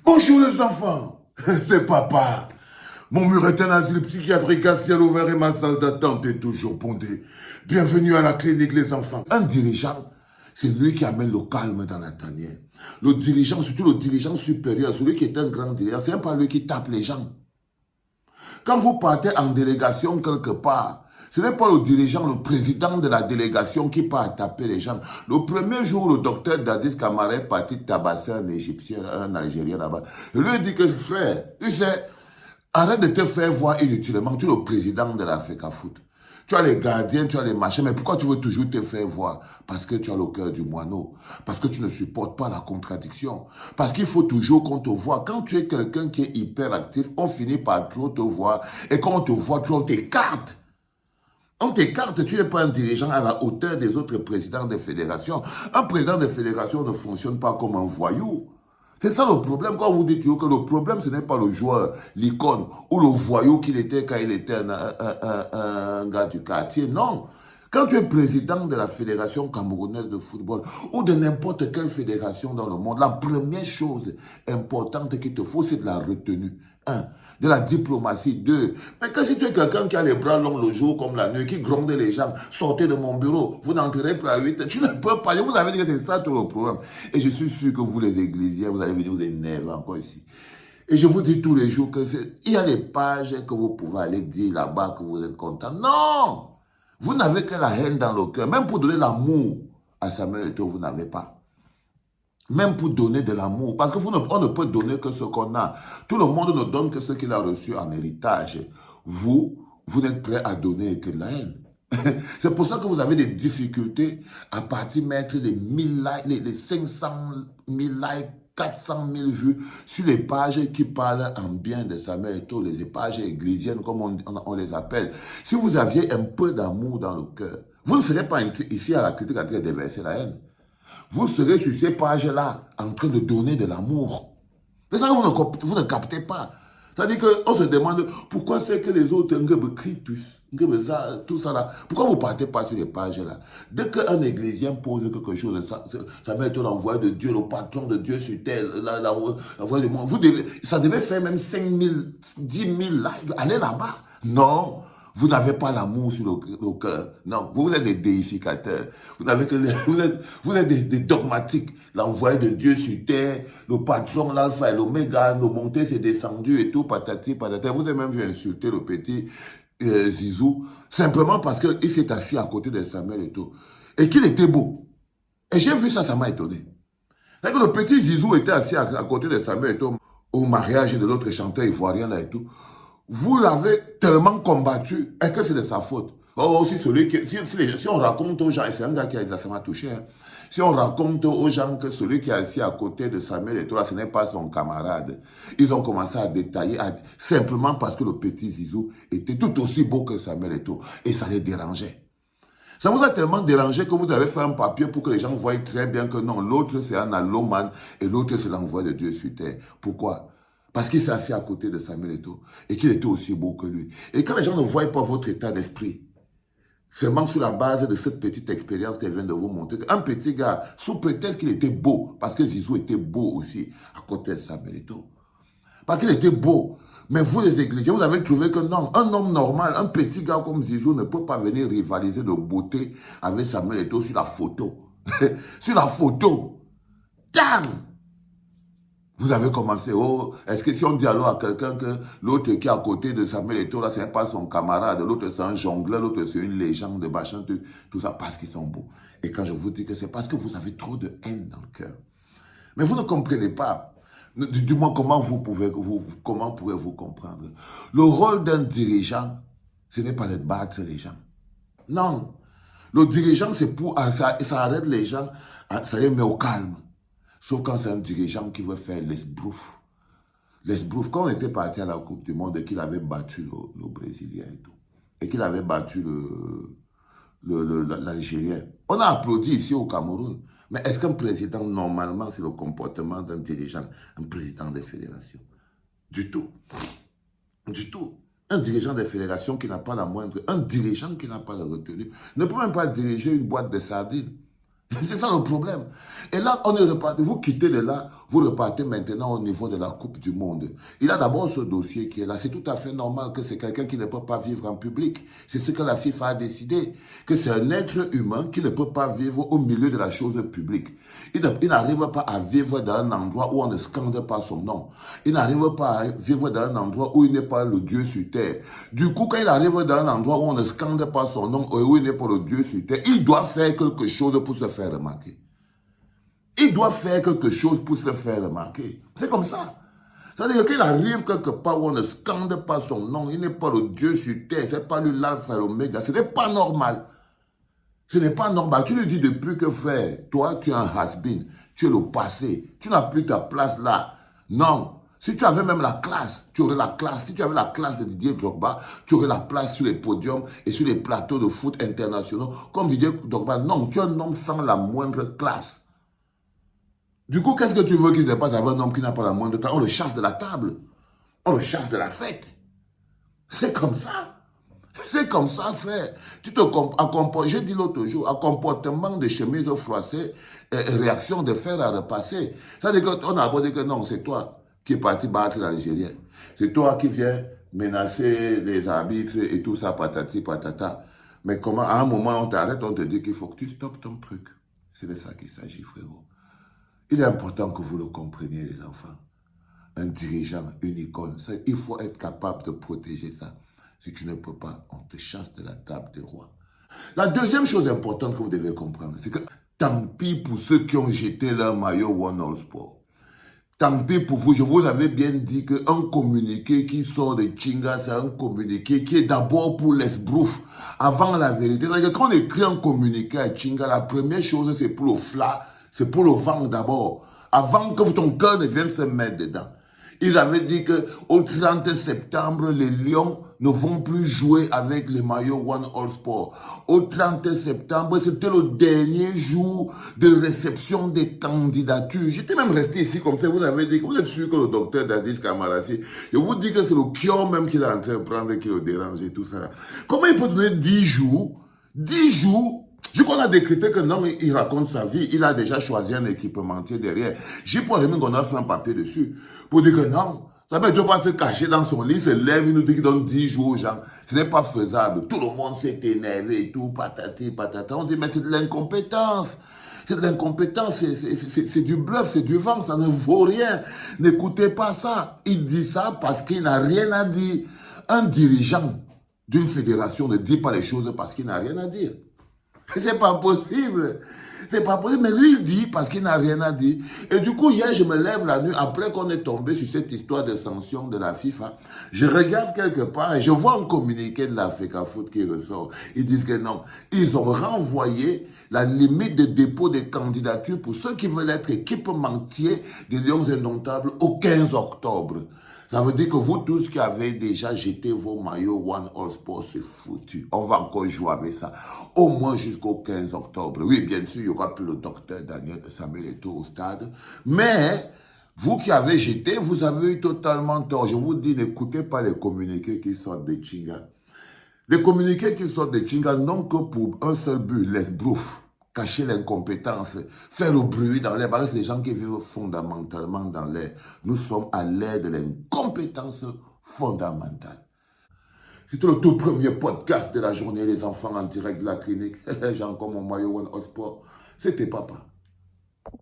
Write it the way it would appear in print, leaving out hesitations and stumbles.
Bonjour les enfants, c'est papa. Mon mur est un asile psychiatrique à ciel ouvert et ma salle d'attente est toujours bondée. Bienvenue à la clinique les enfants. Un dirigeant, c'est lui qui amène le calme dans la tanière. Le dirigeant, surtout le dirigeant supérieur, celui qui est un grand dirigeant, c'est pas lui qui tape les gens. Quand vous partez en délégation quelque part, ce n'est pas le dirigeant, le président de la délégation qui part taper les gens. Le premier jour, le docteur Dadis Camara est parti tabasser un Égyptien, un Algérien là-bas. Il lui dit que frère, tu sais, arrête de te faire voir inutilement. Tu es le président de l'Africa Foot. Tu as les gardiens, tu as les machins, mais pourquoi tu veux toujours te faire voir? Parce que tu as le cœur du moineau. Parce que tu ne supportes pas la contradiction. Parce qu'il faut toujours qu'on te voit. Quand tu es quelqu'un qui est hyper actif, on finit par trop te voir. Et quand on te voit, on t'écarte. On t'écarte, tu n'es pas un dirigeant à la hauteur des autres présidents des fédérations. Un président de fédération ne fonctionne pas comme un voyou. C'est ça le problème. Quand vous dites que le problème, ce n'est pas le joueur, l'icône, ou le voyou qu'il était quand il était un gars du quartier. Non. Quand tu es président de la fédération camerounaise de football ou de n'importe quelle fédération dans le monde, la première chose importante qu'il te faut, c'est de la retenue. Un, de la diplomatie. Deux, mais quand si tu es quelqu'un qui a les bras longs le jour comme la nuit, qui gronde les gens, sortez de mon bureau, vous n'entrerez pas à 8, tu ne peux pas. Je vous avais dit que c'est ça tout le problème. Et je suis sûr que vous les églisiens, vous allez venir vous énerver encore ici. Et je vous dis tous les jours il y a des pages que vous pouvez aller dire là-bas que vous êtes content. Non! Vous n'avez que la haine dans le cœur. Même pour donner l'amour à Samuel Eto'o, vous n'avez pas. Même pour donner de l'amour. Parce qu'on ne peut donner que ce qu'on a. Tout le monde ne donne que ce qu'il a reçu en héritage. Vous n'êtes prêt à donner que de la haine. C'est pour ça que vous avez des difficultés à partir mettre les 1000 likes, les 500 000 likes, 400 000 vues sur les pages qui parlent en bien de Samuel Eto'o, les pages églisiennes comme on les appelle. Si vous aviez un peu d'amour dans le cœur, vous ne serez pas ici à la critique en train de déverser la haine. Vous serez sur ces pages-là en train de donner de l'amour. C'est ça que vous ne captez pas. C'est-à-dire qu'on se demande pourquoi c'est que les autres crient tout ça là. Pourquoi vous ne partez pas sur les pages-là? Dès qu'un églésien pose quelque chose, ça met l'envoi de Dieu, le patron de Dieu sur terre, l'envoi du monde. Ça devait faire même 5 000, 10 000 likes. Allez là-bas. Non. Vous n'avez pas l'amour sur le cœur. Non, vous êtes des déificateurs. Vous êtes des dogmatiques. L'envoyé de Dieu sur terre, le patron, l'alpha et l'oméga, le monté, c'est descendu et tout, patati, patata. Vous avez même vu insulter le petit Zizou, simplement parce qu'il s'est assis à côté de Samuel Eto'o. Et qu'il était beau. Et j'ai vu ça, ça m'a étonné. C'est que le petit Zizou était assis à côté de Samuel Eto'o au mariage de l'autre chanteur ivoirien là et tout. Vous l'avez tellement combattu, est-ce que c'est de sa faute? Oh, si on raconte aux gens, et c'est un gars qui a exactement touché, hein, si on raconte aux gens que celui qui est assis à côté de Samuel Eto'o, ce n'est pas son camarade, ils ont commencé à détailler, simplement parce que le petit Zizou était tout aussi beau que Samuel Eto'o, et ça les dérangeait. Ça vous a tellement dérangé que vous avez fait un papier pour que les gens voient très bien que non, l'autre c'est un allomane et l'autre c'est l'envoi de Dieu sur terre. Pourquoi? Parce qu'il s'est assis à côté de Samuel Eto'o et qu'il était aussi beau que lui. Et quand les gens ne voient pas votre état d'esprit, seulement sur la base de cette petite expérience qu'elle vient de vous montrer, un petit gars, sous prétexte qu'il était beau, parce que Zizou était beau aussi à côté de Samuel Eto'o. Parce qu'il était beau. Mais vous, les églises, vous avez trouvé que non, un homme normal, un petit gars comme Zizou ne peut pas venir rivaliser de beauté avec Samuel Eto'o sur la photo. Sur la photo. Damn! Vous avez commencé, oh, est-ce que si on dit alors à quelqu'un que l'autre qui est à côté de Samuel Eto'o, là, ce n'est pas son camarade, l'autre c'est un jongleur, l'autre c'est une légende de machin, tout ça, parce qu'ils sont beaux. Et quand je vous dis que c'est parce que vous avez trop de haine dans le cœur. Mais vous ne comprenez pas. Du moins, comment pourrez-vous comprendre? Le rôle d'un dirigeant, ce n'est pas de battre les gens. Non. Le dirigeant, c'est pour, ça arrête les gens, ça les met au calme. Sauf quand c'est un dirigeant qui veut faire l'esbrouf. L'esbrouf, quand on était parti à la Coupe du Monde et qu'il avait battu le Brésilien et tout, et qu'il avait battu l'Algérien, on a applaudi ici au Cameroun. Mais est-ce qu'un président, normalement, c'est le comportement d'un dirigeant, un président des fédérations? Du tout. Du tout. Un dirigeant des fédérations qui n'a pas la moindre, un dirigeant qui n'a pas la retenue, ne peut même pas diriger une boîte de sardines. C'est ça le problème. Et là, on est reparti. Vous quittez de là, vous repartez maintenant au niveau de la Coupe du Monde. Il a d'abord ce dossier qui est là. C'est tout à fait normal que c'est quelqu'un qui ne peut pas vivre en public. C'est ce que la FIFA a décidé. Que c'est un être humain qui ne peut pas vivre au milieu de la chose publique. Il n'arrive pas à vivre dans un endroit où on ne scande pas son nom. Il n'arrive pas à vivre dans un endroit où il n'est pas le Dieu sur terre. Du coup, quand il arrive dans un endroit où on ne scande pas son nom, où il n'est pas le Dieu sur terre, il doit faire quelque chose pour se faire remarquer. Il doit faire quelque chose pour se faire remarquer. C'est comme ça. C'est-à-dire qu'il arrive quelque part où on ne scande pas son nom, il n'est pas le Dieu sur terre, c'est pas lui l'alpha et l'oméga, ce n'est pas normal. Ce n'est pas normal. Tu lui dis depuis que frère, toi tu es un has-been, tu es le passé, tu n'as plus ta place là. Non. Si tu avais même la classe, tu aurais la classe. Si tu avais la classe de Didier Drogba, tu aurais la place sur les podiums et sur les plateaux de foot internationaux. Comme Didier Drogba, non, tu es un homme sans la moindre classe. Du coup, qu'est-ce que tu veux qu'il se passe avec un homme qui n'a pas la moindre classe? On le chasse de la table. On le chasse de la fête. C'est comme ça. C'est comme ça, frère. J'ai dit l'autre jour, un comportement de chemise froissée, réaction de fer à repasser. Ça veut dire qu'on a abordé que non, c'est toi qui es parti battre l'Algérien. C'est toi qui viens menacer les arbitres et tout ça, patati, patata. Mais comment, à un moment, on t'arrête, on te dit qu'il faut que tu stoppes ton truc. C'est de ça qu'il s'agit, frérot. Il est important que vous le compreniez, les enfants. Un dirigeant, une icône, ça, il faut être capable de protéger ça. Si tu ne peux pas, on te chasse de la table des rois. La deuxième chose importante que vous devez comprendre, c'est que tant pis pour ceux qui ont jeté leur maillot One All Sport. Tant pis pour vous, je vous avais bien dit qu'un communiqué qui sort de Chinga, c'est un communiqué qui est d'abord pour l'esbrouf, avant la vérité. C'est-à-dire que quand on écrit un communiqué à Chinga, la première chose, c'est pour le fla, c'est pour le vent d'abord, avant que ton cœur ne vienne se mettre dedans. Ils avaient dit qu'au 30 septembre, les Lions ne vont plus jouer avec les maillots One All Sport. Au 30 septembre, c'était le dernier jour de réception des candidatures. J'étais même resté ici comme ça. Vous avez dit que vous êtes sûr que le docteur Dadis Kamarassi, je vous dis que c'est le kion même qu'il est en train de prendre qui le dérange et tout ça. Comment il peut donner 10 jours 10 jours. Je qu'on a décrété que non, il raconte sa vie. Il a déjà choisi un équipementier derrière. J'ai pour les qu'on a fait un papier dessus. Pour dire que non, ça ne doit pas se cacher dans son lit, se lève, il nous dit qu'il donne 10 jours aux gens. Ce n'est pas faisable. Tout le monde s'est énervé et tout, patati, patata. On dit, mais c'est de l'incompétence. C'est de l'incompétence, c'est du bluff, c'est du vent, ça ne vaut rien. N'écoutez pas ça. Il dit ça parce qu'il n'a rien à dire. Un dirigeant d'une fédération ne dit pas les choses parce qu'il n'a rien à dire. C'est pas possible. C'est pas possible. Mais lui, il dit parce qu'il n'a rien à dire. Et du coup, hier, je me lève la nuit, après qu'on est tombé sur cette histoire de sanction de la FIFA. Je regarde quelque part et je vois un communiqué de l'Africa Foot qui ressort. Ils disent que non. Ils ont renvoyé la limite de dépôt des candidatures pour ceux qui veulent être équipementiers des Lions Indomptables au 15 octobre. Ça veut dire que vous tous qui avez déjà jeté vos maillots One All Sport, c'est foutu. On va encore jouer avec ça. Au moins jusqu'au 15 octobre. Oui, bien sûr, il y aura plus le docteur Daniel Samuel Eto'o au stade. Mais, vous qui avez jeté, vous avez eu totalement tort. Je vous dis, n'écoutez pas les communiqués qui sortent de Chinga. Les communiqués qui sortent de Chinga n'ont que pour un seul but, l'esbrouf. Cacher l'incompétence, faire le bruit dans l'air, parce que c'est des gens qui vivent fondamentalement dans l'air. Nous sommes à l'ère de l'incompétence fondamentale. C'était le tout premier podcast de la journée, les enfants en direct de la clinique. J'ai encore mon maillot One All Sport. C'était papa.